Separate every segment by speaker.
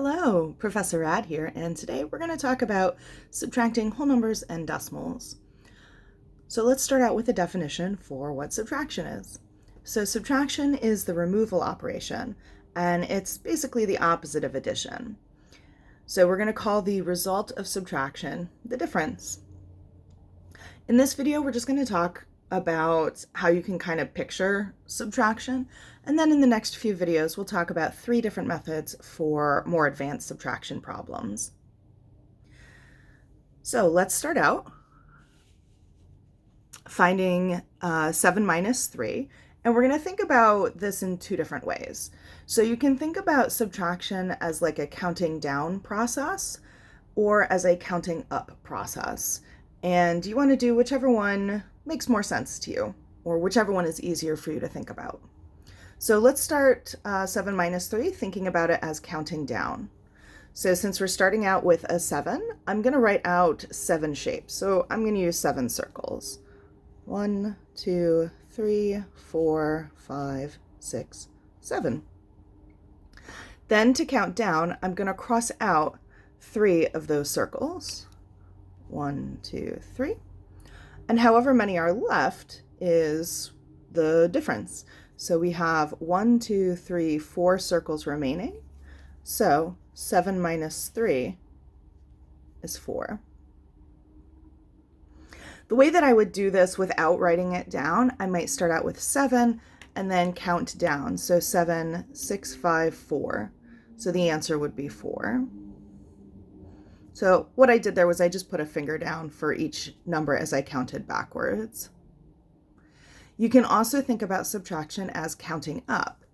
Speaker 1: Hello, Professor Rad here, and today we're going to talk about subtracting whole numbers and decimals. So let's start out with a definition for what subtraction is. So subtraction is the removal operation, and it's basically the opposite of addition. So we're going to call the result of subtraction the difference. In this video, we're just going to talk about how you can kind of picture subtraction, and then in the next few videos we'll talk about 3 different methods for more advanced subtraction problems. So let's start out finding 7 minus 3, and we're going to think about this in 2 different ways. So you can think about subtraction as like a counting down process or as a counting up process, and you want to do whichever one makes more sense to you, or whichever one is easier for you to think about. So let's start 7 minus 3, thinking about it as counting down. So since we're starting out with a 7, I'm going to write out 7 shapes. So I'm going to use 7 circles. 1, 2, 3, 4, 5, 6, 7. Then to count down, I'm going to cross out 3 of those circles. 1, 2, 3. And however many are left is the difference. So we have 1, 2, 3, 4 circles remaining. So 7 minus 3 is 4. The way that I would do this without writing it down, I might start out with 7 and then count down. So 7, 6, 5, 4. So the answer would be 4. So what I did there was I just put a finger down for each number as I counted backwards. You can also think about subtraction as counting up.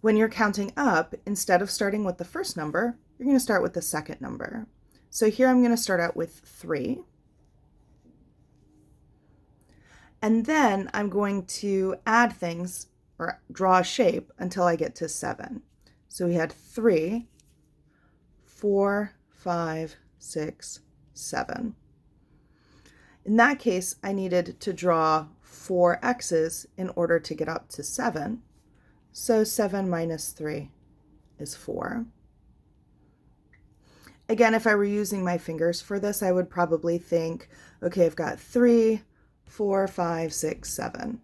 Speaker 1: When you're counting up, instead of starting with the first number, you're going to start with the second number. So here I'm going to start out with 3. And then I'm going to add things or draw a shape until I get to 7. So we had 3, 4, 5, 6, 7. In that case, I needed to draw 4 x's in order to get up to 7. So 7 minus 3 is 4. Again, if I were using my fingers for this, I would probably think, okay, I've got 3, 4, 5, 6, 7.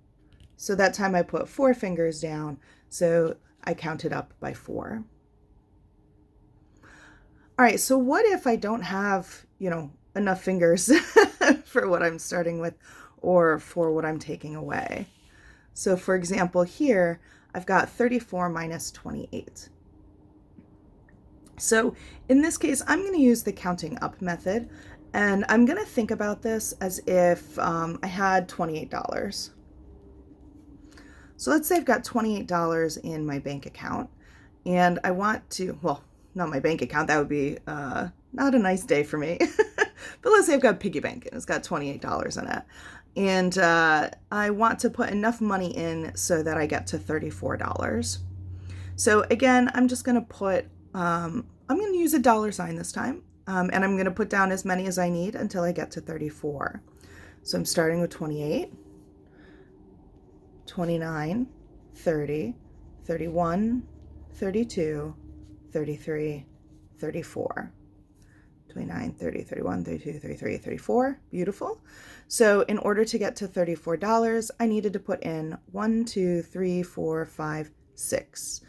Speaker 1: So that time I put 4 fingers down, so I counted up by 4. All right, so what if I don't have, enough fingers for what I'm starting with or for what I'm taking away? So for example, here I've got 34 minus 28. So in this case, I'm going to use the counting up method, and I'm going to think about this as if I had $28. So let's say I've got $28 in my bank account, and I want to, well, not my bank account, that would be not a nice day for me. But let's say I've got a piggy bank and it's got $28 in it. And I want to put enough money in so that I get to $34. So again, I'm just going to put, I'm going to use a dollar sign this time. And I'm going to put down as many as I need until I get to 34. So I'm starting with 28, 29, 30, 31, 32, 33, 34, 29, 30, 31, 32, 33, 34. Beautiful. So in order to get to $34, I needed to put in 1, 2, 3, 4, 5, 6.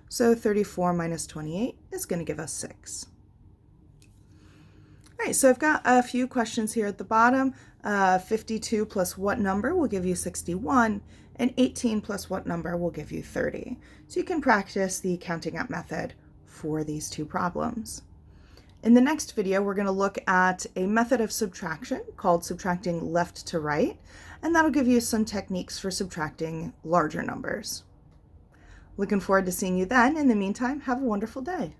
Speaker 1: So 34 minus 28 is going to give us 6. All right, so I've got a few questions here at the bottom. 52 plus what number will give you 61? And 18 plus what number will give you 30? So you can practice the counting up method for these 2 problems. In the next video, we're going to look at a method of subtraction called subtracting left to right, and that'll give you some techniques for subtracting larger numbers. Looking forward to seeing you then. In the meantime, have a wonderful day.